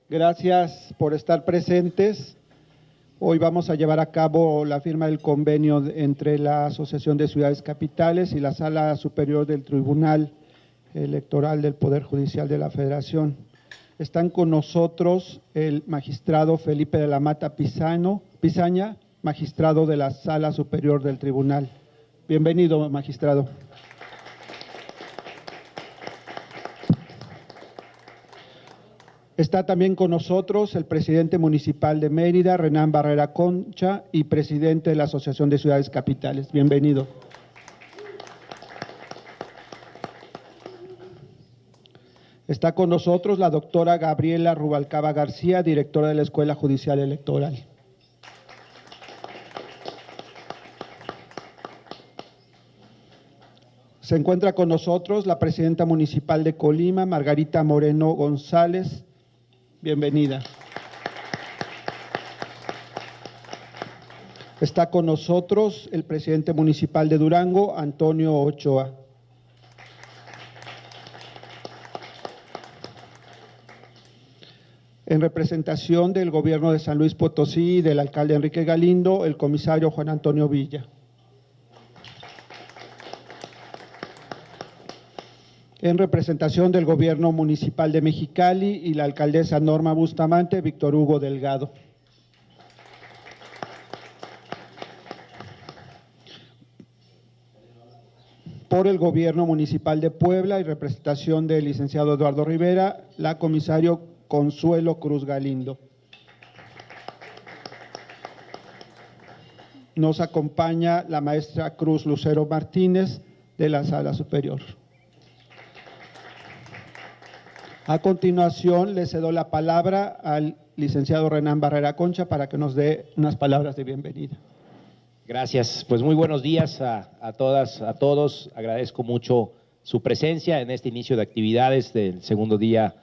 Gracias por estar presentes. Hoy vamos a llevar a cabo la firma del convenio entre la Asociación de Ciudades Capitales y la Sala Superior del Tribunal Electoral del Poder Judicial de la Federación. Están con nosotros el magistrado Felipe de la Mata Pizaña, magistrado de la Sala Superior del Tribunal. Bienvenido, magistrado. Está también con nosotros el presidente municipal de Mérida, Renán Barrera Concha, y presidente de la Asociación de Ciudades Capitales. Bienvenido. Está con nosotros la doctora Gabriela Rubalcaba García, directora de la Escuela Judicial Electoral. Se encuentra con nosotros la presidenta municipal de Colima, Margarita Moreno González. Bienvenida. Está con nosotros el presidente municipal de Durango, Antonio Ochoa. En representación del gobierno de San Luis Potosí y del alcalde Enrique Galindo, el comisario Juan Antonio Villa. En representación del gobierno municipal de Mexicali y la alcaldesa Norma Bustamante, Víctor Hugo Delgado. Por el gobierno municipal de Puebla y representación del licenciado Eduardo Rivera, la comisario Consuelo Cruz Galindo. Nos acompaña la maestra Cruz Lucero Martínez de la Sala Superior. A continuación, le cedo la palabra al licenciado Renán Barrera Concha para que nos dé unas palabras de bienvenida. Gracias. Pues muy buenos días a todas, a todos. Agradezco mucho su presencia en este inicio de actividades del segundo día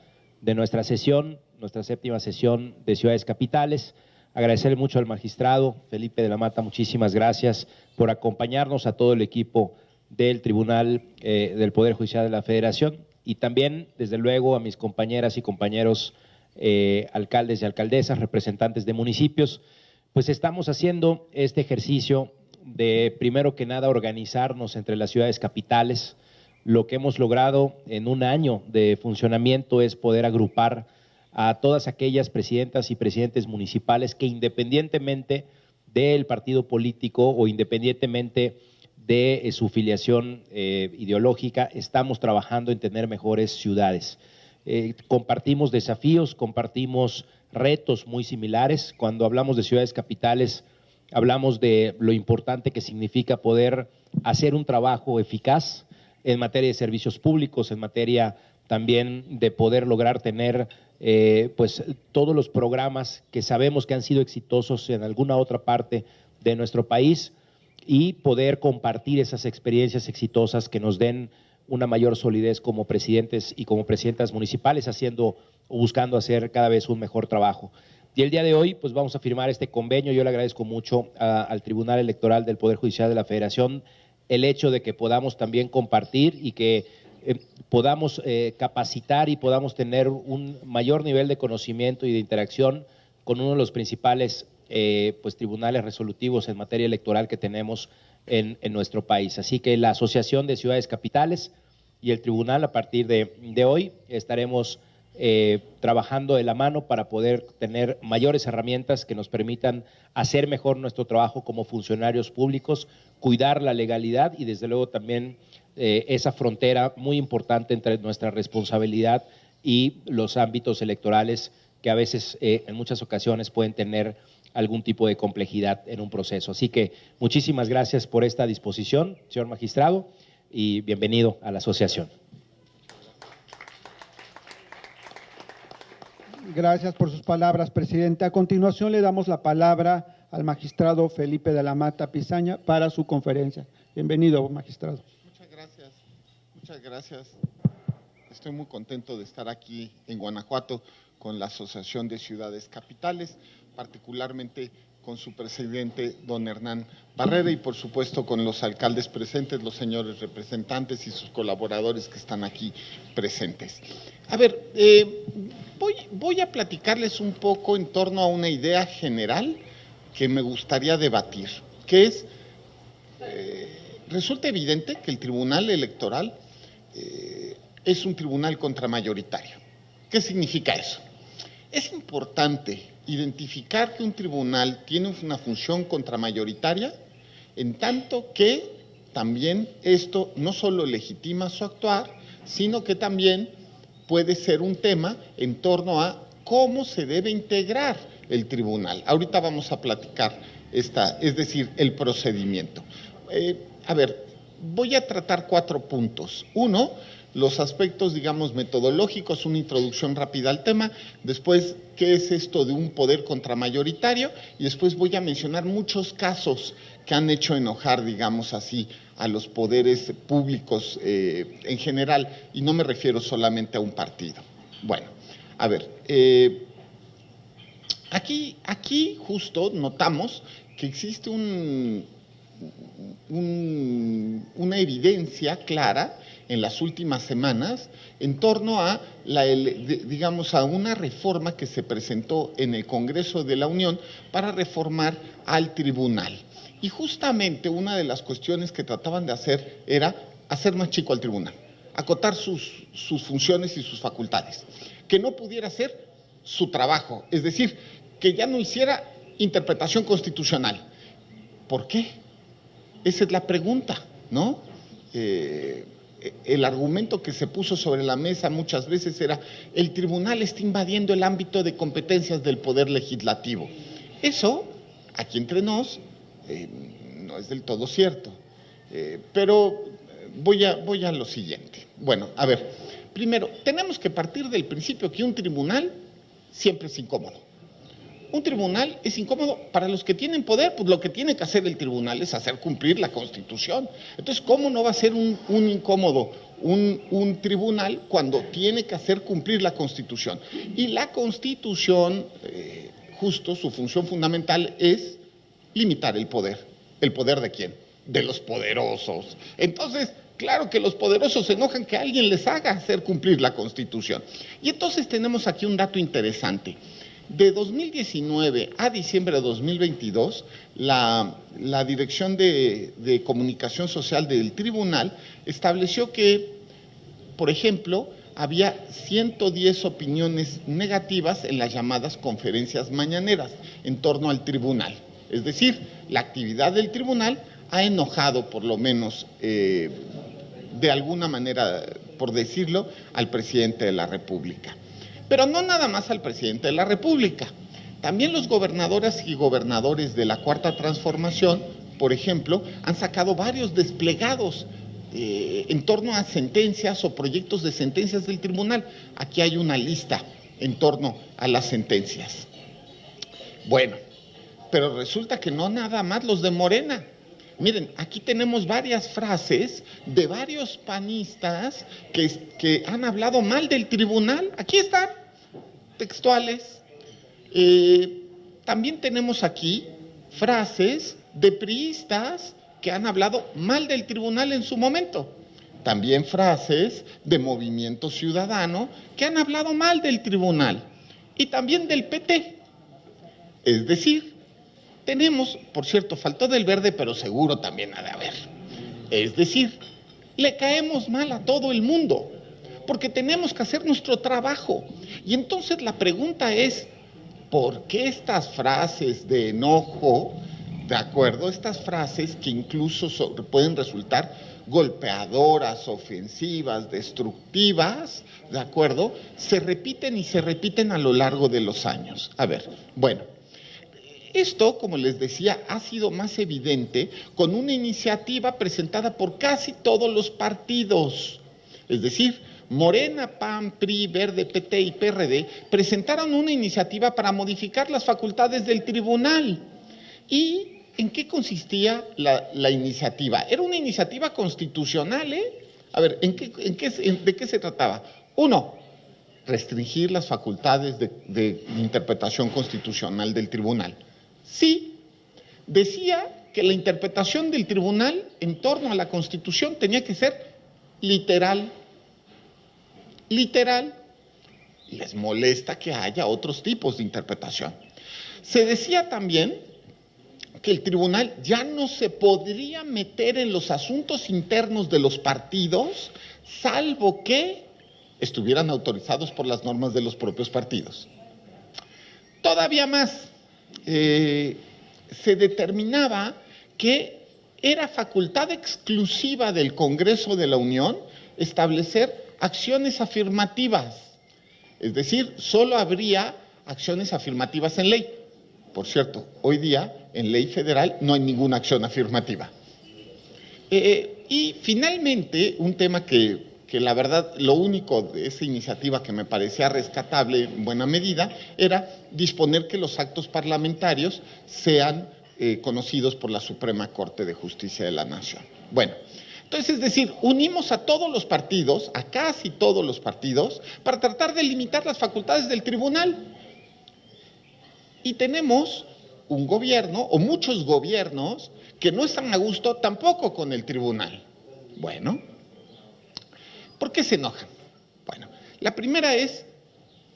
de nuestra sesión, nuestra séptima sesión de Ciudades Capitales. Agradecerle mucho al magistrado Felipe de la Mata, muchísimas gracias por acompañarnos, a todo el equipo del Tribunal del Poder Judicial de la Federación. Y también, desde luego, a mis compañeras y compañeros alcaldes y alcaldesas, representantes de municipios, pues estamos haciendo este ejercicio de, primero que nada, organizarnos entre las ciudades capitales. Lo que hemos logrado en un año de funcionamiento es poder agrupar a todas aquellas presidentas y presidentes municipales que, independientemente del partido político o independientemente de su filiación ideológica, estamos trabajando en tener mejores ciudades. Compartimos desafíos, compartimos retos muy similares. Cuando hablamos de ciudades capitales, hablamos de lo importante que significa poder hacer un trabajo eficaz en materia de servicios públicos, en materia también de poder lograr tener pues todos los programas que sabemos que han sido exitosos en alguna otra parte de nuestro país, y poder compartir esas experiencias exitosas que nos den una mayor solidez como presidentes y como presidentas municipales, haciendo o buscando hacer cada vez un mejor trabajo. Y el día de hoy, pues vamos a firmar este convenio. Yo le agradezco mucho al Tribunal Electoral del Poder Judicial de la Federación el hecho de que podamos también compartir y que podamos capacitar y podamos tener un mayor nivel de conocimiento y de interacción con uno de los principales pues tribunales resolutivos en materia electoral que tenemos en nuestro país. Así que la Asociación de Ciudades Capitales y el tribunal, a partir de hoy, estaremos trabajando de la mano para poder tener mayores herramientas que nos permitan hacer mejor nuestro trabajo como funcionarios públicos, cuidar la legalidad y desde luego también esa frontera muy importante entre nuestra responsabilidad y los ámbitos electorales que a veces en muchas ocasiones pueden tener algún tipo de complejidad en un proceso. Así que muchísimas gracias por esta disposición, señor magistrado, y bienvenido a la asociación. Gracias por sus palabras, presidente. A continuación le damos la palabra al magistrado Felipe de la Mata Pizaña para su conferencia. Bienvenido, magistrado. Muchas gracias. Muchas gracias. Estoy muy contento de estar aquí en Guanajuato con la Asociación de Ciudades Capitales, particularmente con su presidente, don Hernán Barrera, y por supuesto con los alcaldes presentes, los señores representantes y sus colaboradores que están aquí presentes. A ver, voy a platicarles un poco en torno a una idea general que me gustaría debatir, que es, resulta evidente que el Tribunal Electoral es un tribunal contramayoritario. ¿Qué significa eso? Es importante identificar que un tribunal tiene una función contramayoritaria, en tanto que también esto no solo legitima su actuar, sino que también puede ser un tema en torno a cómo se debe integrar el tribunal. Ahorita vamos a platicar es decir, el procedimiento. A ver, voy a tratar 4 puntos. 1, los aspectos, digamos, metodológicos, una introducción rápida al tema. Después, ¿qué es esto de un poder contramayoritario? Y después voy a mencionar muchos casos que han hecho enojar, digamos así, a los poderes públicos en general, y no me refiero solamente a un partido. Bueno, a ver, aquí justo notamos que existe una evidencia clara en las últimas semanas en torno a, digamos, a una reforma que se presentó en el Congreso de la Unión para reformar al tribunal. Y justamente una de las cuestiones que trataban de hacer era hacer más chico al tribunal, acotar sus funciones y sus facultades, que no pudiera hacer su trabajo, es decir, que ya no hiciera interpretación constitucional. ¿Por qué? Esa es la pregunta, ¿no? El argumento que se puso sobre la mesa muchas veces era: el tribunal está invadiendo el ámbito de competencias del Poder Legislativo. Eso, aquí entre nos, no es del todo cierto, pero voy a lo siguiente. Bueno, a ver, primero, tenemos que partir del principio que un tribunal siempre es incómodo. Un tribunal es incómodo para los que tienen poder, pues lo que tiene que hacer el tribunal es hacer cumplir la Constitución. Entonces, ¿cómo no va a ser un incómodo un tribunal cuando tiene que hacer cumplir la Constitución? Y la Constitución, justo su función fundamental es limitar el poder. ¿El poder de quién? De los poderosos. Entonces, claro que los poderosos se enojan que alguien les haga hacer cumplir la Constitución. Y entonces tenemos aquí un dato interesante. De 2019 a diciembre de 2022, la Dirección de Comunicación Social del Tribunal estableció que, por ejemplo, había 110 opiniones negativas en las llamadas conferencias mañaneras en torno al tribunal. Es decir, la actividad del tribunal ha enojado, por lo menos de alguna manera, por decirlo, al presidente de la República. Pero no nada más al presidente de la República. También los gobernadoras y gobernadores de la Cuarta Transformación, por ejemplo, han sacado varios desplegados en torno a sentencias o proyectos de sentencias del tribunal. Aquí hay una lista en torno a las sentencias. Bueno, pero resulta que no nada más los de Morena. Miren, aquí tenemos varias frases de varios panistas que han hablado mal del tribunal. Aquí están, textuales. También tenemos aquí frases de priistas que han hablado mal del tribunal en su momento. También frases de Movimiento Ciudadano que han hablado mal del tribunal. Y también del PT. Es decir, tenemos, por cierto, faltó del Verde, pero seguro también ha de haber. Es decir, le caemos mal a todo el mundo, porque tenemos que hacer nuestro trabajo. Y entonces la pregunta es, ¿por qué estas frases de enojo, de acuerdo? Estas frases que incluso pueden resultar golpeadoras, ofensivas, destructivas, ¿de acuerdo? Se repiten y se repiten a lo largo de los años. A ver, bueno. Esto, como les decía, ha sido más evidente con una iniciativa presentada por casi todos los partidos. Es decir, Morena, PAN, PRI, Verde, PT y PRD presentaron una iniciativa para modificar las facultades del tribunal. ¿Y en qué consistía la iniciativa? Era una iniciativa constitucional, A ver, ¿de qué se trataba? 1, restringir las facultades de interpretación constitucional del tribunal. Sí, decía que la interpretación del tribunal en torno a la Constitución tenía que ser literal. Literal, les molesta que haya otros tipos de interpretación. Se decía también que el tribunal ya no se podría meter en los asuntos internos de los partidos, salvo que estuvieran autorizados por las normas de los propios partidos. Todavía más, se determinaba que era facultad exclusiva del Congreso de la Unión establecer acciones afirmativas, es decir, solo habría acciones afirmativas en ley. Por cierto, hoy día en ley federal no hay ninguna acción afirmativa. Y finalmente, un tema que la verdad, lo único de esa iniciativa que me parecía rescatable en buena medida era disponer que los actos parlamentarios sean conocidos por la Suprema Corte de Justicia de la Nación. Bueno, entonces, es decir, unimos a todos los partidos, a casi todos los partidos, para tratar de limitar las facultades del tribunal. Y tenemos un gobierno, o muchos gobiernos, que no están a gusto tampoco con el tribunal. Bueno, ¿por qué se enojan? Bueno, la primera es,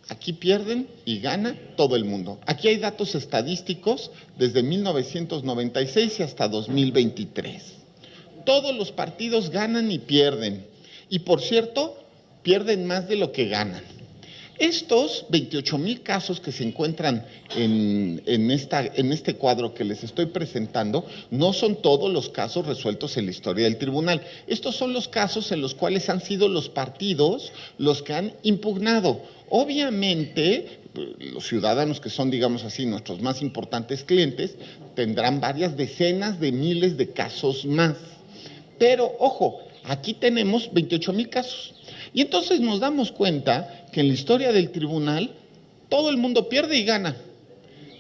aquí pierden y gana todo el mundo. Aquí hay datos estadísticos desde 1996 y hasta 2023. Todos los partidos ganan y pierden. Y por cierto, pierden más de lo que ganan. Estos 28,000 casos que se encuentran en este cuadro que les estoy presentando, no son todos los casos resueltos en la historia del tribunal. Estos son los casos en los cuales han sido los partidos los que han impugnado. Obviamente, los ciudadanos que son, digamos así, nuestros más importantes clientes, tendrán varias decenas de miles de casos más. Pero, ojo, aquí tenemos 28,000 casos. Y entonces nos damos cuenta que en la historia del tribunal todo el mundo pierde y gana.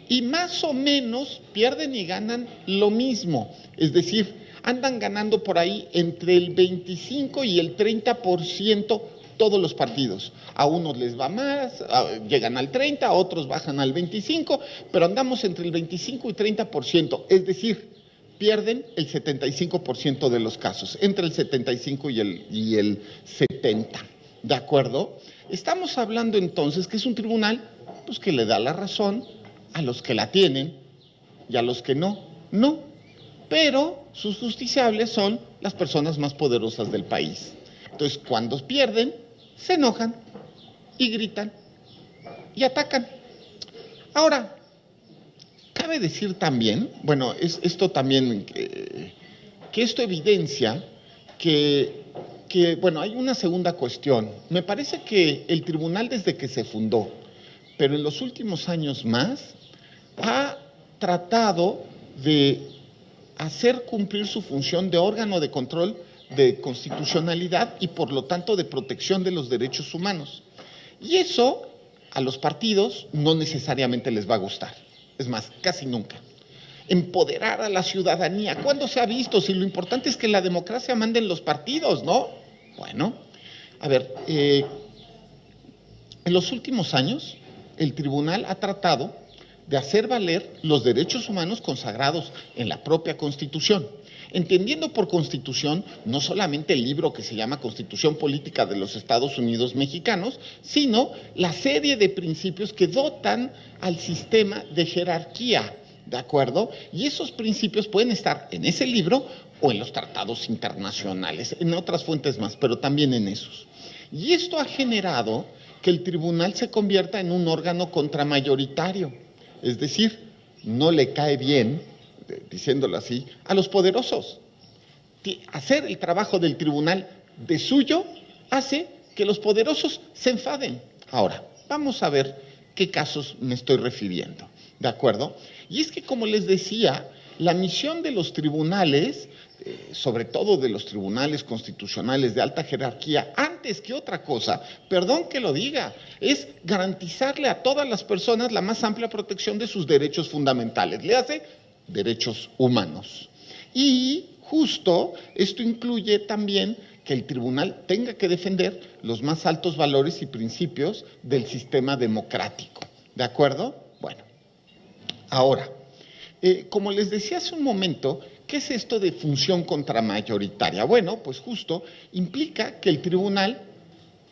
Y más o menos pierden y ganan lo mismo. Es decir, andan ganando por ahí entre el 25 y el 30% todos los partidos. A unos les va más, llegan al 30, a otros bajan al 25, pero andamos entre el 25 y 30%. Es decir, pierden el 75% de los casos, entre el 75 y el 70, ¿de acuerdo? Estamos hablando entonces que es un tribunal pues, que le da la razón a los que la tienen y a los que no, pero sus justiciables son las personas más poderosas del país. Entonces, cuando pierden, se enojan y gritan y atacan. Ahora, cabe decir también, bueno, esto también, que esto evidencia que, bueno, hay una segunda cuestión. Me parece que el tribunal desde que se fundó, pero en los últimos años más, ha tratado de hacer cumplir su función de órgano de control de constitucionalidad y por lo tanto de protección de los derechos humanos. Y eso a los partidos no necesariamente les va a gustar. Es más, casi nunca. Empoderar a la ciudadanía. ¿Cuándo se ha visto? Si lo importante es que la democracia manden los partidos, ¿no? Bueno, a ver, en los últimos años, el tribunal ha tratado de hacer valer los derechos humanos consagrados en la propia Constitución. Entendiendo por Constitución no solamente el libro que se llama Constitución Política de los Estados Unidos Mexicanos, sino la serie de principios que dotan al sistema de jerarquía, ¿de acuerdo? Y esos principios pueden estar en ese libro o en los tratados internacionales, en otras fuentes más, pero también en esos. Y esto ha generado que el tribunal se convierta en un órgano contramayoritario, es decir, no le cae bien, diciéndolo así, a los poderosos. Hacer el trabajo del tribunal de suyo hace que los poderosos se enfaden. Ahora, vamos a ver qué casos me estoy refiriendo, ¿de acuerdo? Y es que, como les decía, la misión de los tribunales, sobre todo de los tribunales constitucionales de alta jerarquía, antes que otra cosa, perdón que lo diga, es garantizarle a todas las personas la más amplia protección de sus derechos fundamentales. Le hace derechos humanos. Y justo esto incluye también que el tribunal tenga que defender los más altos valores y principios del sistema democrático. ¿De acuerdo? Bueno, ahora, como les decía hace un momento, ¿qué es esto de función contramayoritaria? Bueno, pues justo implica que el tribunal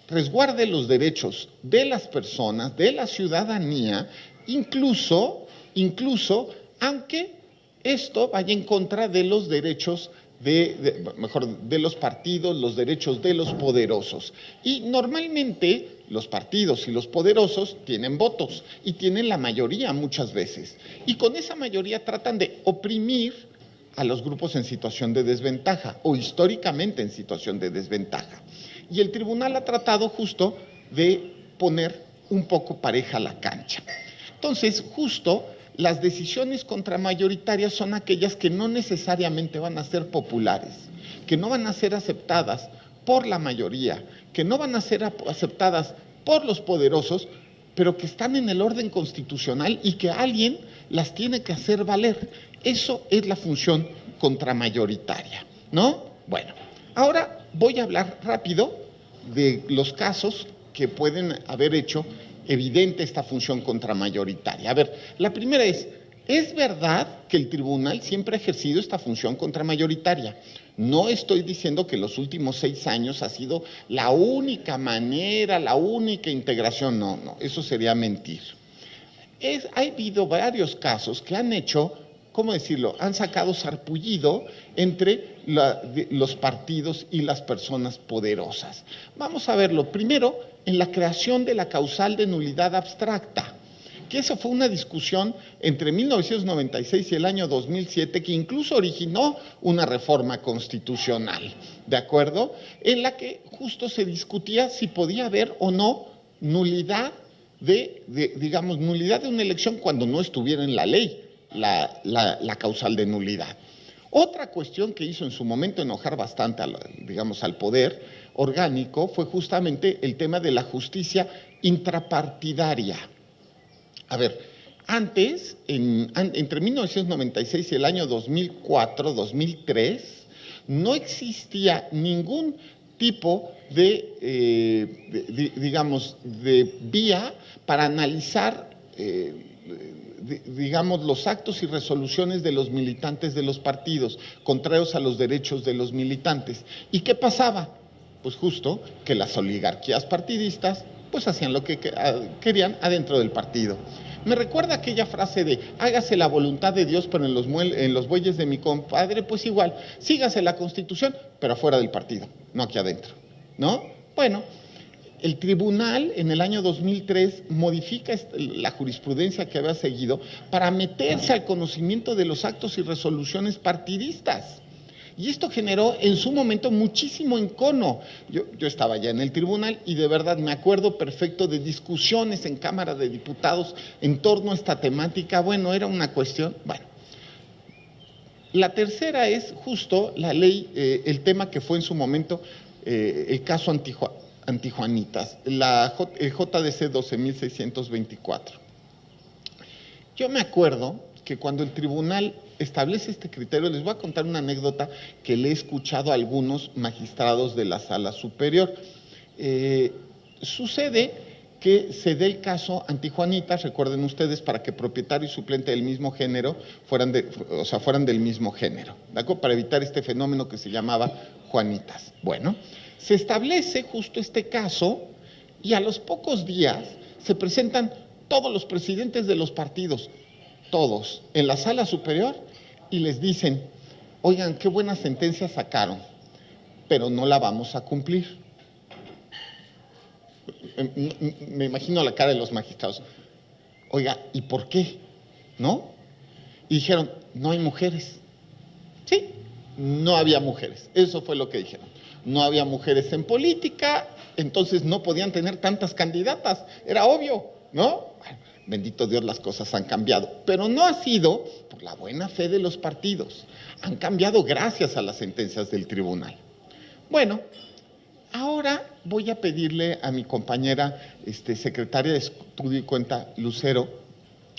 resguarde los derechos de las personas, de la ciudadanía, incluso aunque esto vaya en contra de los derechos de los partidos, los derechos de los poderosos. Y normalmente los partidos y los poderosos tienen votos y tienen la mayoría muchas veces. Y con esa mayoría tratan de oprimir a los grupos en situación de desventaja o históricamente en situación de desventaja. Y el tribunal ha tratado justo de poner un poco pareja la cancha. Entonces, justo las decisiones contramayoritarias son aquellas que no necesariamente van a ser populares, que no van a ser aceptadas por la mayoría, que no van a ser aceptadas por los poderosos, pero que están en el orden constitucional y que alguien las tiene que hacer valer. Eso es la función contramayoritaria, ¿no? Bueno, ahora voy a hablar rápido de los casos que pueden haber hecho evidente esta función contramayoritaria. A ver, la primera ¿es verdad que el tribunal siempre ha ejercido esta función contramayoritaria? No estoy diciendo que los últimos 6 años ha sido la única manera, la única integración, no, eso sería mentir. Ha habido varios casos que han hecho, ¿cómo decirlo?, han sacado sarpullido entre los partidos y las personas poderosas. Vamos a verlo. Primero, en la creación de la causal de nulidad abstracta, que eso fue una discusión entre 1996 y el año 2007 que incluso originó una reforma constitucional, ¿de acuerdo? En la que justo se discutía si podía haber o no nulidad nulidad de una elección cuando no estuviera en la ley la causal de nulidad. Otra cuestión que hizo en su momento enojar bastante al poder orgánico fue justamente el tema de la justicia intrapartidaria. A ver, antes, entre 1996 y el año 2004, 2003, no existía ningún tipo de vía para analizar los actos y resoluciones de los militantes de los partidos, contrarios a los derechos de los militantes. ¿Y qué pasaba? Pues justo que las oligarquías partidistas pues hacían lo que querían adentro del partido. Me recuerda aquella frase de hágase la voluntad de Dios, pero en los bueyes de mi compadre, pues igual, sígase la Constitución, pero afuera del partido, no aquí adentro, ¿no? Bueno, el tribunal en el año 2003 modifica la jurisprudencia que había seguido para meterse al conocimiento de los actos y resoluciones partidistas. Y esto generó en su momento muchísimo encono. Yo estaba ya en el tribunal y de verdad me acuerdo perfecto de discusiones en Cámara de Diputados en torno a esta temática. Bueno, era una cuestión. Bueno, la tercera es justo la ley, el tema que fue en su momento el caso Antijuanitas, el JDC 12.624. Yo me acuerdo que cuando el tribunal establece este criterio, les voy a contar una anécdota que le he escuchado a algunos magistrados de la Sala Superior. Sucede que se dé el caso Antijuanitas, recuerden ustedes, para que propietario y suplente del mismo género fueran del mismo género, ¿de acuerdo? Para evitar este fenómeno que se llamaba Juanitas. Bueno, se establece justo este caso y a los pocos días se presentan todos los presidentes de los partidos, todos, en la Sala Superior y les dicen, oigan, qué buena sentencia sacaron, pero no la vamos a cumplir. Me imagino la cara de los magistrados. Oiga, ¿y por qué? ¿No? Y dijeron, no hay mujeres. Sí, no había mujeres. Eso fue lo que dijeron. No había mujeres en política, entonces no podían tener tantas candidatas. Era obvio, ¿no? Bueno, bendito Dios, las cosas han cambiado. Pero no ha sido por la buena fe de los partidos. Han cambiado gracias a las sentencias del tribunal. Bueno, ahora voy a pedirle a mi compañera secretaria de Estudio y Cuenta, Lucero,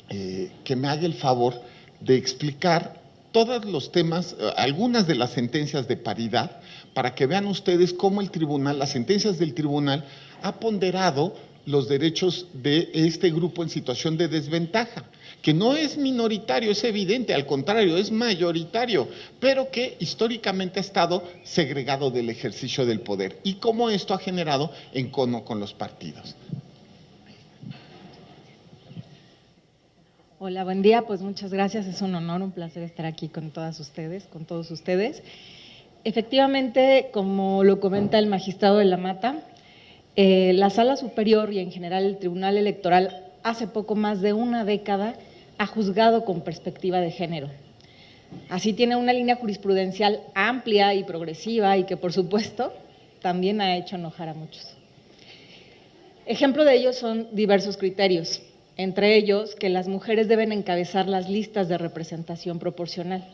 que me haga el favor de explicar todos los temas, algunas de las sentencias de paridad, para que vean ustedes cómo el tribunal, las sentencias del tribunal, ha ponderado los derechos de este grupo en situación de desventaja, que no es minoritario, es evidente, al contrario, es mayoritario, pero que históricamente ha estado segregado del ejercicio del poder, y cómo esto ha generado encono con los partidos. Hola, buen día, pues muchas gracias, es un honor, un placer estar aquí con todas ustedes, con todos ustedes. Efectivamente, como lo comenta el magistrado de la Mata, la Sala Superior y en general el Tribunal Electoral hace poco más de una década ha juzgado con perspectiva de género. Así tiene una línea jurisprudencial amplia y progresiva y que por supuesto también ha hecho enojar a muchos. Ejemplo de ello son diversos criterios, entre ellos que las mujeres deben encabezar las listas de representación proporcional.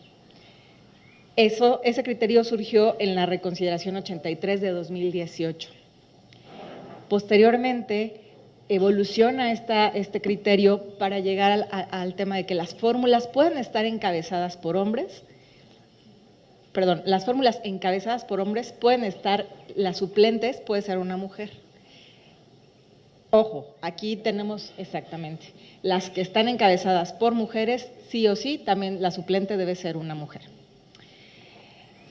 Ese criterio surgió en la reconsideración 83 de 2018. Posteriormente, evoluciona este criterio para llegar al tema de que las fórmulas pueden estar encabezadas por hombres, las fórmulas encabezadas por hombres pueden estar, las suplentes puede ser una mujer. Ojo, aquí tenemos exactamente, las que están encabezadas por mujeres, sí o sí, también la suplente debe ser una mujer.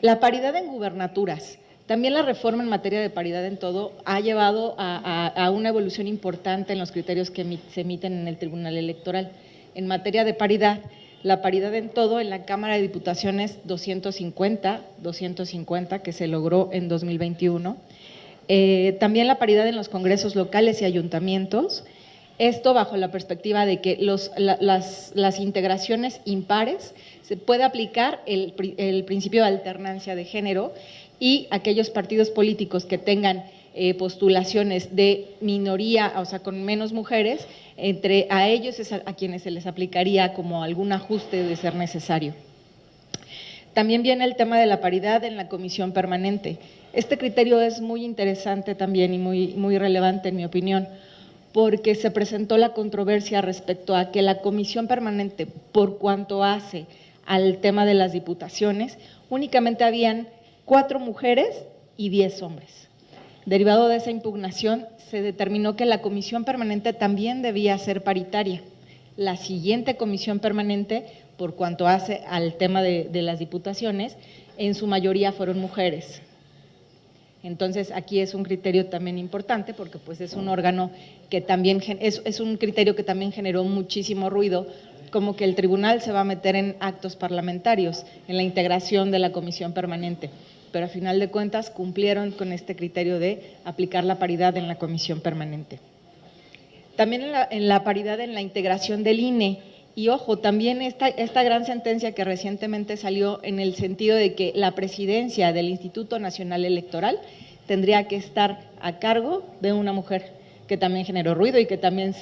La paridad en gubernaturas. También la reforma en materia de paridad en todo ha llevado a una evolución importante en los criterios que se emiten en el Tribunal Electoral. En materia de paridad, la paridad en todo en la Cámara de Diputaciones 250 que se logró en 2021. También la paridad en los congresos locales y ayuntamientos, esto bajo la perspectiva de que las integraciones impares se puede aplicar el principio de alternancia de género y aquellos partidos políticos que tengan postulaciones de minoría, o sea, con menos mujeres, a ellos es a quienes se les aplicaría como algún ajuste de ser necesario. También viene el tema de la paridad en la comisión permanente. Este criterio es muy interesante también y muy relevante en mi opinión, porque se presentó la controversia respecto a que la comisión permanente, por cuanto hace al tema de las diputaciones, únicamente habían 4 mujeres y 10 hombres. Derivado de esa impugnación, se determinó que la comisión permanente también debía ser paritaria. La siguiente comisión permanente, por cuanto hace al tema de las diputaciones, en su mayoría fueron mujeres. Entonces, aquí es un criterio también importante porque pues es un órgano que también es un criterio que también generó muchísimo ruido, como que el tribunal se va a meter en actos parlamentarios, en la integración de la comisión permanente, pero a final de cuentas cumplieron con este criterio de aplicar la paridad en la comisión permanente. También en la paridad en la integración del INE, y ojo, también esta gran sentencia que recientemente salió en el sentido de que la presidencia del Instituto Nacional Electoral tendría que estar a cargo de una mujer, que también generó ruido y que también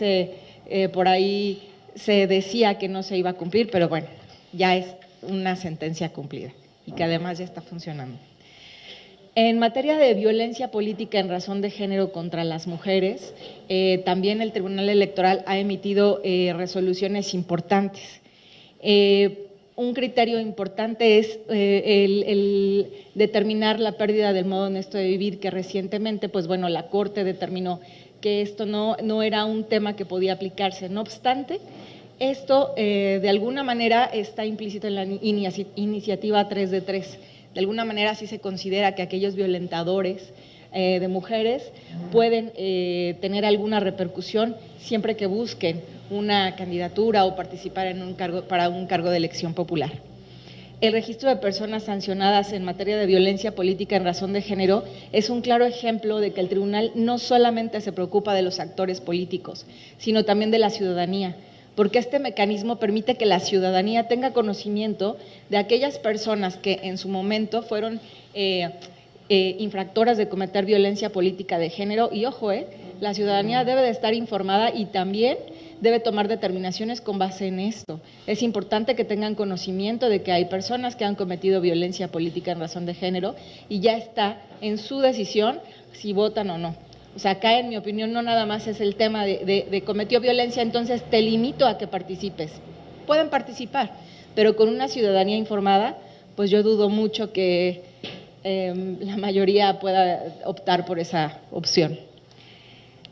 por ahí se decía que no se iba a cumplir, pero bueno, ya es una sentencia cumplida y que además ya está funcionando. En materia de violencia política en razón de género contra las mujeres, también el Tribunal Electoral ha emitido resoluciones importantes. Un criterio importante es el determinar la pérdida del modo honesto de vivir, que recientemente, pues bueno, la Corte determinó que esto no era un tema que podía aplicarse. No obstante, esto de alguna manera está implícito en la iniciativa 3 de 3. De alguna manera sí se considera que aquellos violentadores de mujeres pueden tener alguna repercusión siempre que busquen una candidatura o participar para un cargo de elección popular. El registro de personas sancionadas en materia de violencia política en razón de género es un claro ejemplo de que el tribunal no solamente se preocupa de los actores políticos, sino también de la ciudadanía, porque este mecanismo permite que la ciudadanía tenga conocimiento de aquellas personas que en su momento fueron infractoras de cometer violencia política de género, y ojo, la ciudadanía debe de estar informada y también debe tomar determinaciones con base en esto. Es importante que tengan conocimiento de que hay personas que han cometido violencia política en razón de género y ya está en su decisión si votan o no. O sea, acá en mi opinión no nada más es el tema de cometió violencia, entonces te limito a que participes. Pueden participar, pero con una ciudadanía informada, pues yo dudo mucho que la mayoría pueda optar por esa opción.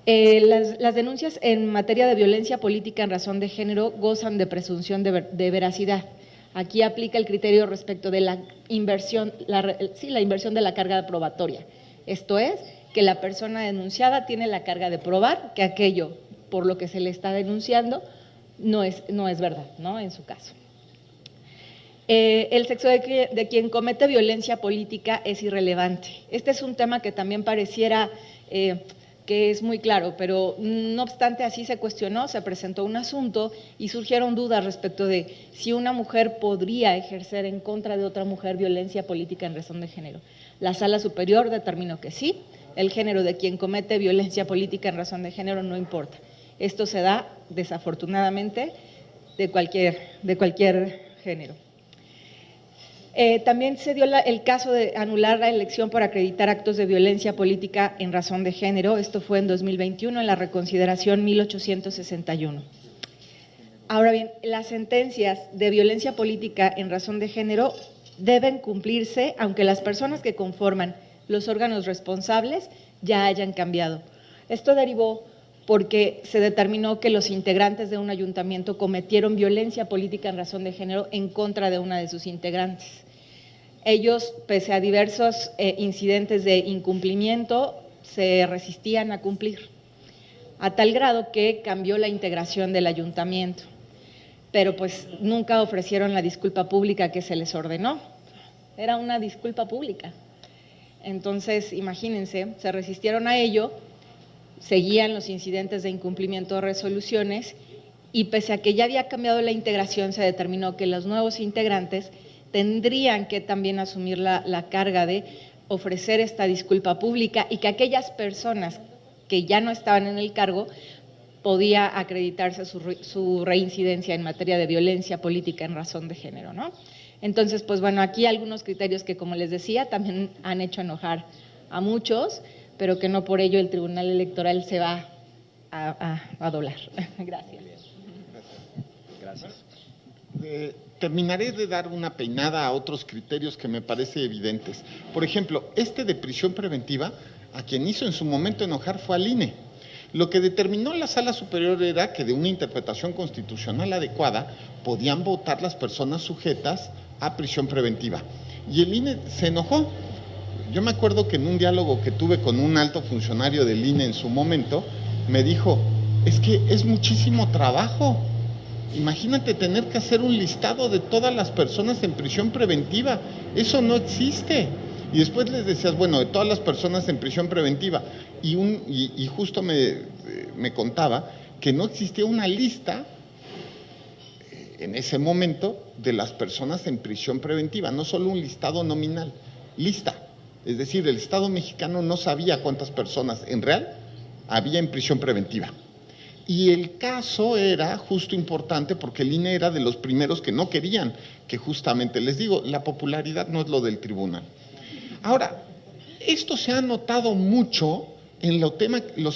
Las denuncias en materia de violencia política en razón de género gozan de presunción de veracidad. Aquí aplica el criterio respecto de la inversión, la inversión de la carga probatoria. Esto es, que la persona denunciada tiene la carga de probar que aquello por lo que se le está denunciando no es verdad, ¿no? En su caso. El sexo de quien comete violencia política es irrelevante. Este es un tema que también pareciera que es muy claro, pero no obstante así se cuestionó, se presentó un asunto y surgieron dudas respecto de si una mujer podría ejercer en contra de otra mujer violencia política en razón de género. La Sala Superior determinó que sí, el género de quien comete violencia política en razón de género no importa. Esto se da, desafortunadamente, de cualquier género. También se dio el caso de anular la elección por acreditar actos de violencia política en razón de género. Esto fue en 2021, en la reconsideración 1861. Ahora bien, las sentencias de violencia política en razón de género deben cumplirse, aunque las personas que conforman los órganos responsables ya hayan cambiado. Esto derivó porque se determinó que los integrantes de un ayuntamiento cometieron violencia política en razón de género en contra de una de sus integrantes. Ellos, pese a diversos incidentes de incumplimiento, se resistían a cumplir, a tal grado que cambió la integración del ayuntamiento, pero pues nunca ofrecieron la disculpa pública que se les ordenó. Era una disculpa pública. Entonces, imagínense, se resistieron a ello, seguían los incidentes de incumplimiento de resoluciones y pese a que ya había cambiado la integración, se determinó que los nuevos integrantes tendrían que también asumir la carga de ofrecer esta disculpa pública y que aquellas personas que ya no estaban en el cargo podía acreditarse su reincidencia en materia de violencia política en razón de género, ¿no? Entonces, pues bueno, aquí algunos criterios que, como les decía, también han hecho enojar a muchos, pero que no por ello el Tribunal Electoral se va a doblar. Gracias. Gracias. Terminaré de dar una peinada a otros criterios que me parecen evidentes. Por ejemplo, este de prisión preventiva, a quien hizo en su momento enojar fue al INE. Lo que determinó la Sala Superior era que de una interpretación constitucional adecuada podían votar las personas sujetas a prisión preventiva. Y el INE se enojó. Yo me acuerdo que en un diálogo que tuve con un alto funcionario del INE en su momento, me dijo, es que es muchísimo trabajo. Imagínate tener que hacer un listado de todas las personas en prisión preventiva. Eso no existe. Y después les decías, bueno, de todas las personas en prisión preventiva. Y justo me contaba que no existía una lista en ese momento de las personas en prisión preventiva, no solo un listado nominal, lista. Es decir, el Estado mexicano no sabía cuántas personas en real había en prisión preventiva. Y el caso era justo importante porque el INE era de los primeros que no querían que justamente, les digo, la popularidad no es lo del tribunal. Ahora, esto se ha notado mucho en los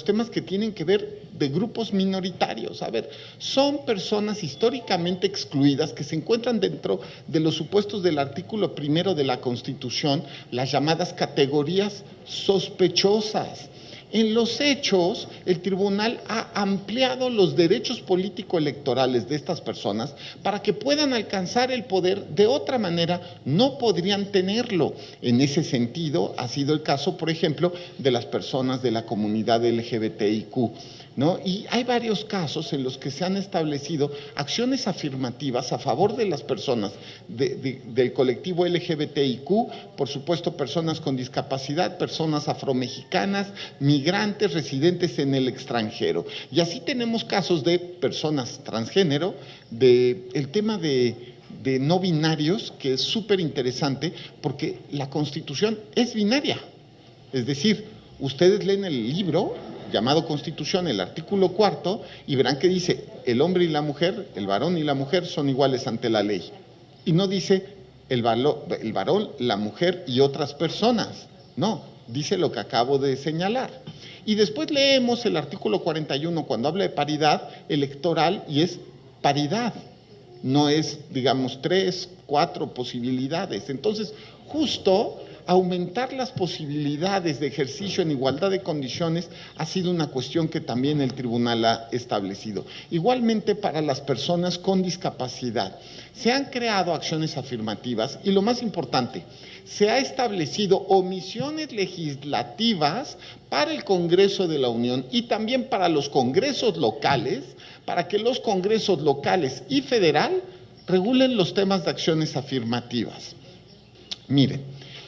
temas que tienen que ver de grupos minoritarios. A ver, son personas históricamente excluidas que se encuentran dentro de los supuestos del artículo 1 de la Constitución, las llamadas categorías sospechosas. En los hechos, el tribunal ha ampliado los derechos político-electorales de estas personas para que puedan alcanzar el poder, de otra manera no podrían tenerlo. En ese sentido, ha sido el caso, por ejemplo, de las personas de la comunidad LGBTIQ, ¿no? Y hay varios casos en los que se han establecido acciones afirmativas a favor de las personas del colectivo LGBTIQ, por supuesto personas con discapacidad, personas afromexicanas, migrantes, residentes en el extranjero. Y así tenemos casos de personas transgénero, el tema de no binarios, que es súper interesante porque la Constitución es binaria. Es decir, ustedes leen el libro llamado Constitución, el artículo 4, y verán que dice, el hombre y la mujer, el varón y la mujer son iguales ante la ley. Y no dice el varón, la mujer y otras personas. No, dice lo que acabo de señalar. Y después leemos el artículo 41 cuando habla de paridad electoral y es paridad. No es, digamos, 3, 4 posibilidades. Entonces, justo aumentar las posibilidades de ejercicio en igualdad de condiciones ha sido una cuestión que también el tribunal ha establecido. Igualmente para las personas con discapacidad. Se han creado acciones afirmativas y lo más importante, se ha establecido omisiones legislativas para el Congreso de la Unión y también para los congresos locales, para que los congresos locales y federal regulen los temas de acciones afirmativas. Miren,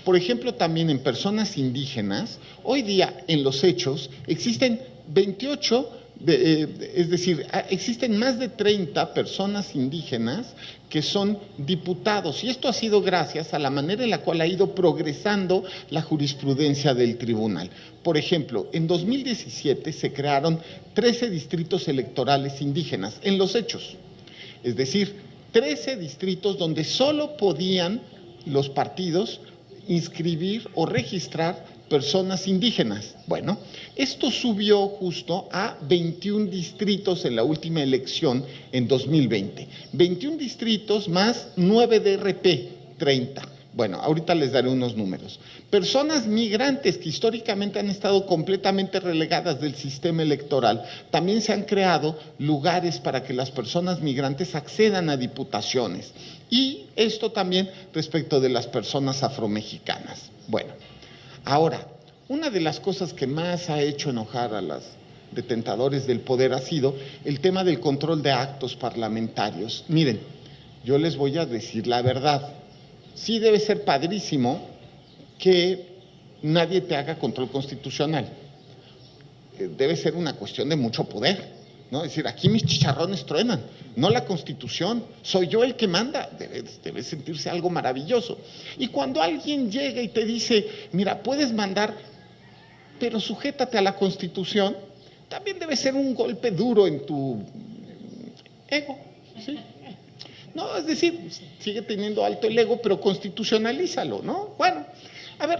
por ejemplo, también en personas indígenas, hoy día en los hechos existen 28, es decir, existen más de 30 personas indígenas que son diputados, y esto ha sido gracias a la manera en la cual ha ido progresando la jurisprudencia del tribunal. Por ejemplo, en 2017 se crearon 13 distritos electorales indígenas en los hechos, es decir, 13 distritos donde solo podían los partidos inscribir o registrar personas indígenas. Bueno, esto subió justo a 21 distritos en la última elección en 2020. 21 distritos más 9 DRP, 30. Bueno, ahorita les daré unos números. Personas migrantes que históricamente han estado completamente relegadas del sistema electoral, también se han creado lugares para que las personas migrantes accedan a diputaciones. Y esto también respecto de las personas afromexicanas. Bueno, ahora, una de las cosas que más ha hecho enojar a los detentadores del poder ha sido el tema del control de actos parlamentarios. Miren, yo les voy a decir la verdad. Sí debe ser padrísimo que nadie te haga control constitucional. Debe ser una cuestión de mucho poder, ¿no? Es decir, aquí mis chicharrones truenan, no la Constitución, soy yo el que manda. Debe sentirse algo maravilloso. Y cuando alguien llega y te dice, mira, puedes mandar, pero sujétate a la Constitución, también debe ser un golpe duro en tu ego, ¿sí? No, es decir, sigue teniendo alto el ego, pero constitucionalízalo, ¿no? Bueno, a ver,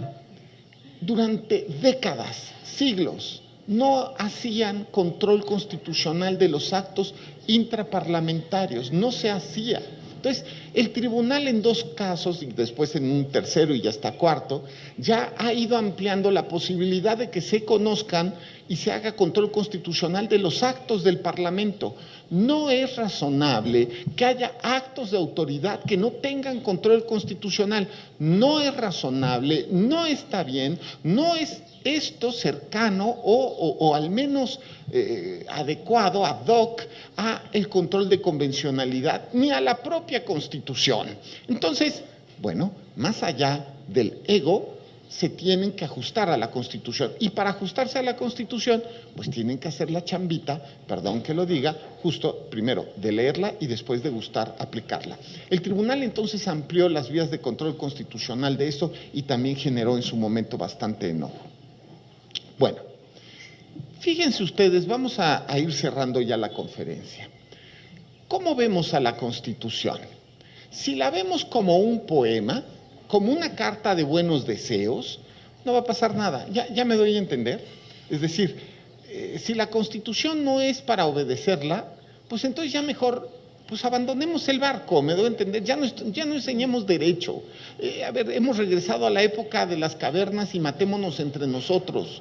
durante décadas, siglos, no hacían control constitucional de los actos intraparlamentarios, no se hacía. Entonces, el tribunal en 2 casos, y después en un tercero y hasta cuarto, ya ha ido ampliando la posibilidad de que se conozcan y se haga control constitucional de los actos del Parlamento. No es razonable que haya actos de autoridad que no tengan control constitucional. No es razonable, no está bien, no es esto cercano o al menos adecuado, ad hoc, a el control de convencionalidad, ni a la propia Constitución. Entonces, bueno, más allá del ego, se tienen que ajustar a la Constitución. Y para ajustarse a la Constitución, pues tienen que hacer la chambita, perdón que lo diga, justo primero de leerla y después de gustar aplicarla. El tribunal entonces amplió las vías de control constitucional de eso y también generó en su momento bastante enojo. Bueno, fíjense ustedes, vamos a ir cerrando ya la conferencia. ¿Cómo vemos a la Constitución? Si la vemos como un poema, como una carta de buenos deseos, no va a pasar nada. Ya me doy a entender. Es decir, si la Constitución no es para obedecerla, pues entonces ya mejor, pues abandonemos el barco, me doy a entender. Ya no enseñemos derecho. A ver, hemos regresado a la época de las cavernas y matémonos entre nosotros.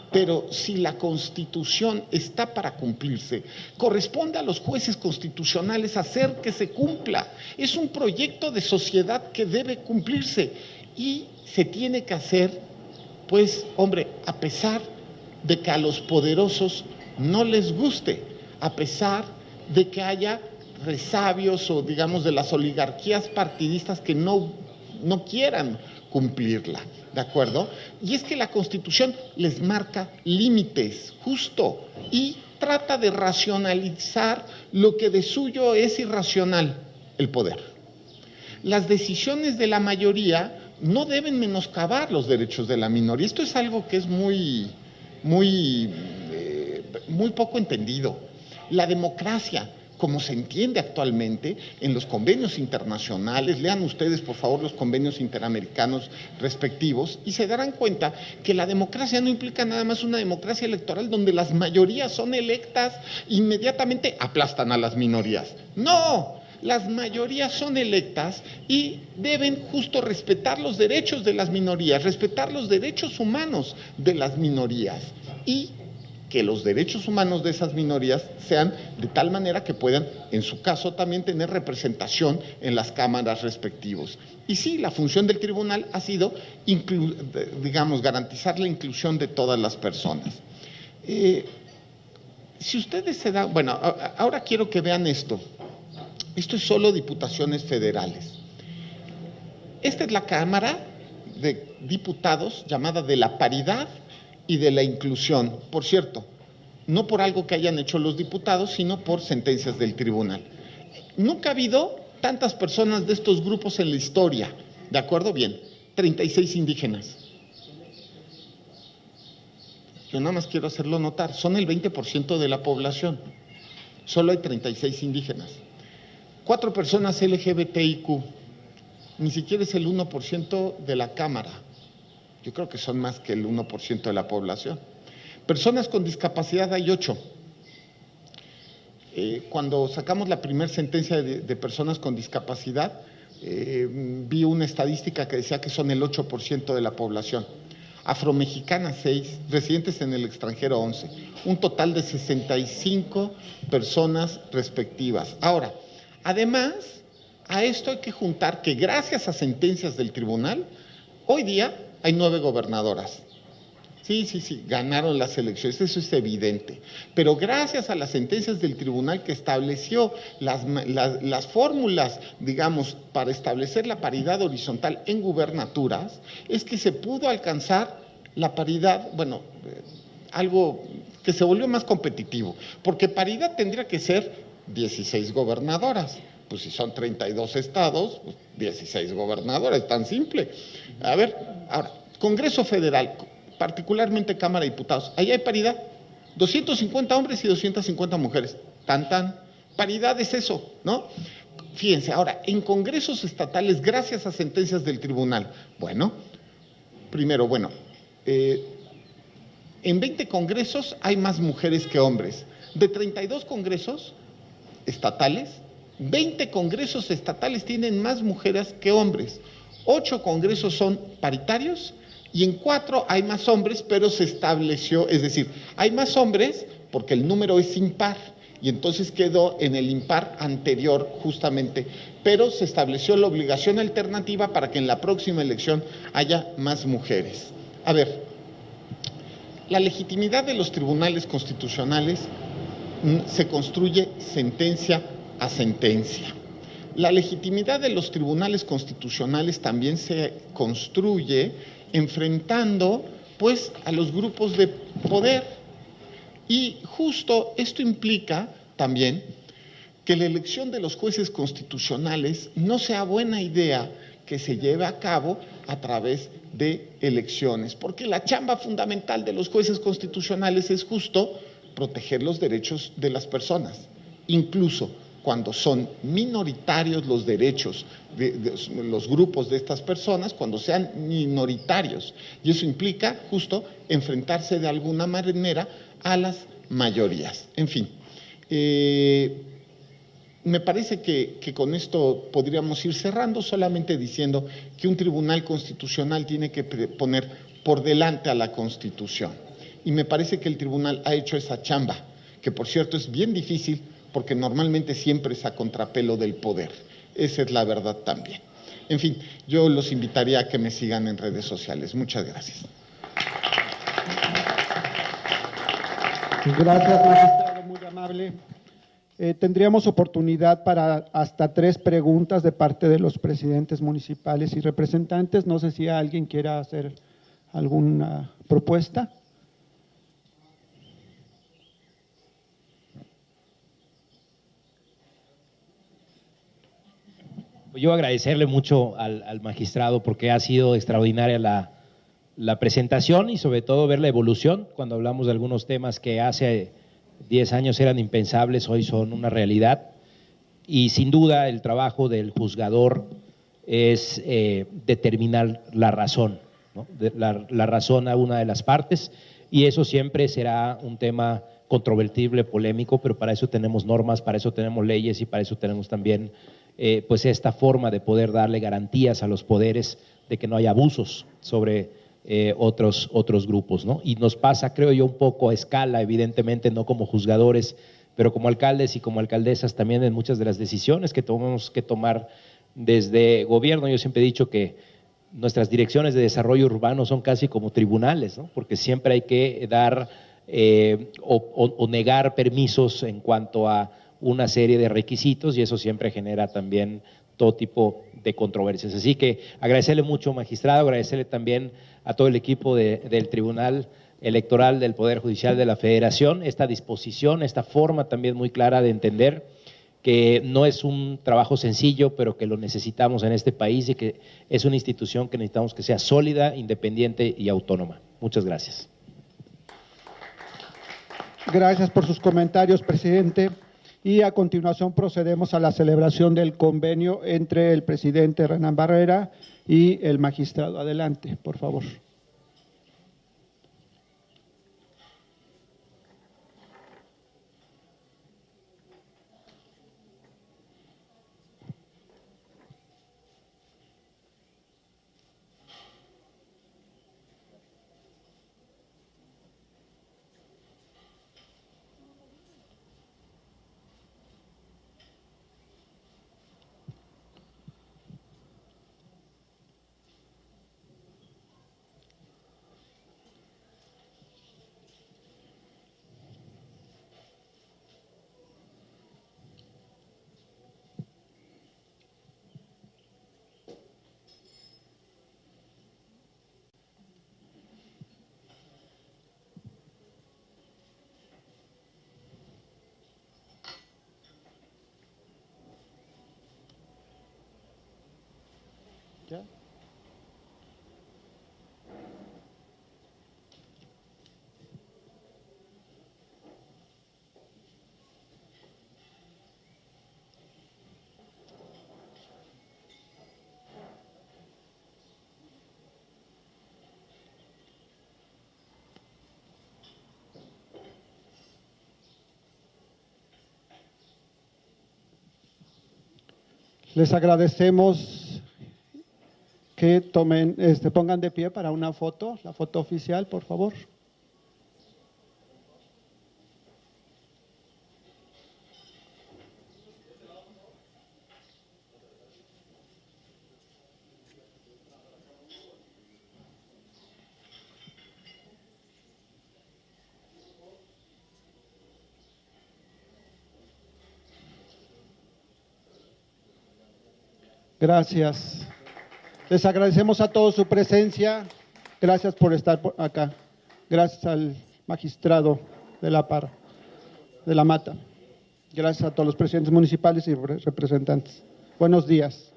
Pero si la Constitución está para cumplirse, corresponde a los jueces constitucionales hacer que se cumpla. Es un proyecto de sociedad que debe cumplirse y se tiene que hacer, pues, hombre, a pesar de que a los poderosos no les guste, a pesar de que haya resabios o, digamos, de las oligarquías partidistas que no quieran cumplirla. ¿De acuerdo? Y es que la Constitución les marca límites, justo, y trata de racionalizar lo que de suyo es irracional, el poder. Las decisiones de la mayoría no deben menoscabar los derechos de la minoría. Esto es algo que es muy poco entendido. La democracia, como se entiende actualmente en los convenios internacionales, lean ustedes por favor los convenios interamericanos respectivos y se darán cuenta que la democracia no implica nada más una democracia electoral donde las mayorías son electas, inmediatamente aplastan a las minorías. No, las mayorías son electas y deben justo respetar los derechos de las minorías, respetar los derechos humanos de las minorías y que los derechos humanos de esas minorías sean de tal manera que puedan, en su caso, también tener representación en las cámaras respectivos. Y sí, la función del tribunal ha sido, digamos, garantizar la inclusión de todas las personas. Si ustedes se dan, bueno, ahora quiero que vean esto. Esto es solo diputaciones federales. Esta es la Cámara de Diputados llamada de la paridad y de la inclusión. Por cierto, no por algo que hayan hecho los diputados, sino por sentencias del tribunal. Nunca ha habido tantas personas de estos grupos en la historia, ¿de acuerdo? Bien, 36 indígenas. Yo nada más quiero hacerlo notar, son el 20% de la población, solo hay 36 indígenas. 4 personas LGBTIQ, ni siquiera es el 1% de la Cámara. Yo creo que son más que el 1% de la población. Personas con discapacidad hay 8. Cuando sacamos la primera sentencia de personas con discapacidad, vi una estadística que decía que son el 8% de la población. Afromexicanas 6, residentes en el extranjero 11, un total de 65 personas respectivas. Ahora, además, a esto hay que juntar que gracias a sentencias del tribunal, hoy día hay 9 gobernadoras. Sí, ganaron las elecciones, eso es evidente. Pero gracias a las sentencias del tribunal que estableció las fórmulas, digamos, para establecer la paridad horizontal en gubernaturas, es que se pudo alcanzar la paridad, bueno, algo que se volvió más competitivo, porque paridad tendría que ser 16 gobernadoras. Pues si son 32 estados, pues 16 gobernadoras, es tan simple. A ver, ahora, Congreso Federal, particularmente Cámara de Diputados, ahí hay paridad, 250 hombres y 250 mujeres, paridad es eso, ¿no? Fíjense, ahora, en congresos estatales, gracias a sentencias del tribunal, bueno, primero, en 20 congresos hay más mujeres que hombres, de 32 congresos estatales, 20 congresos estatales tienen más mujeres que hombres, 8 congresos son paritarios, y en 4 hay más hombres, pero se estableció, es decir, hay más hombres porque el número es impar, y entonces quedó en el impar anterior justamente, pero se estableció la obligación alternativa para que en la próxima elección haya más mujeres. A ver, la legitimidad de los tribunales constitucionales se construye sentencia a sentencia. La legitimidad de los tribunales constitucionales también se construye enfrentando pues a los grupos de poder, y justo esto implica también que la elección de los jueces constitucionales no sea buena idea que se lleve a cabo a través de elecciones, porque la chamba fundamental de los jueces constitucionales es justo proteger los derechos de las personas, incluso cuando son minoritarios los derechos de los grupos de estas personas, cuando sean minoritarios. Y eso implica justo enfrentarse de alguna manera a las mayorías. En fin, me parece que con esto podríamos ir cerrando, solamente diciendo que un tribunal constitucional tiene que poner por delante a la Constitución. Y me parece que el tribunal ha hecho esa chamba, que por cierto es bien difícil, porque normalmente siempre es a contrapelo del poder. Esa es la verdad también. En fin, yo los invitaría a que me sigan en redes sociales. Muchas gracias. Gracias, magistrado, muy amable. Tendríamos oportunidad para hasta 3 preguntas de parte de los presidentes municipales y representantes. No sé si alguien quiera hacer alguna propuesta. Yo agradecerle mucho al magistrado porque ha sido extraordinaria la presentación y sobre todo ver la evolución cuando hablamos de algunos temas que hace 10 años eran impensables, hoy son una realidad. Y sin duda el trabajo del juzgador es determinar la razón, ¿no? La razón a una de las partes, y eso siempre será un tema controvertible, polémico, pero para eso tenemos normas, para eso tenemos leyes y para eso tenemos también pues esta forma de poder darle garantías a los poderes de que no haya abusos sobre otros grupos, ¿no? Y nos pasa, creo yo, un poco a escala, evidentemente no como juzgadores, pero como alcaldes y como alcaldesas también en muchas de las decisiones que tenemos que tomar desde gobierno. Yo siempre he dicho que nuestras direcciones de desarrollo urbano son casi como tribunales, ¿no? Porque siempre hay que dar o negar permisos en cuanto a una serie de requisitos y eso siempre genera también todo tipo de controversias. Así que agradecerle mucho, magistrado, agradecerle también a todo el equipo del Tribunal Electoral del Poder Judicial de la Federación, esta disposición, esta forma también muy clara de entender que no es un trabajo sencillo, pero que lo necesitamos en este país y que es una institución que necesitamos que sea sólida, independiente y autónoma. Muchas gracias. Gracias por sus comentarios, presidente. Y a continuación procedemos a la celebración del convenio entre el presidente Renan Barrera y el magistrado. Adelante, por favor. ¿Ya? Les agradecemos que pongan de pie para una foto, la foto oficial, por favor. Gracias. Les agradecemos a todos su presencia. Gracias por estar acá. Gracias al magistrado de la Mata. Gracias a todos los presidentes municipales y representantes. Buenos días.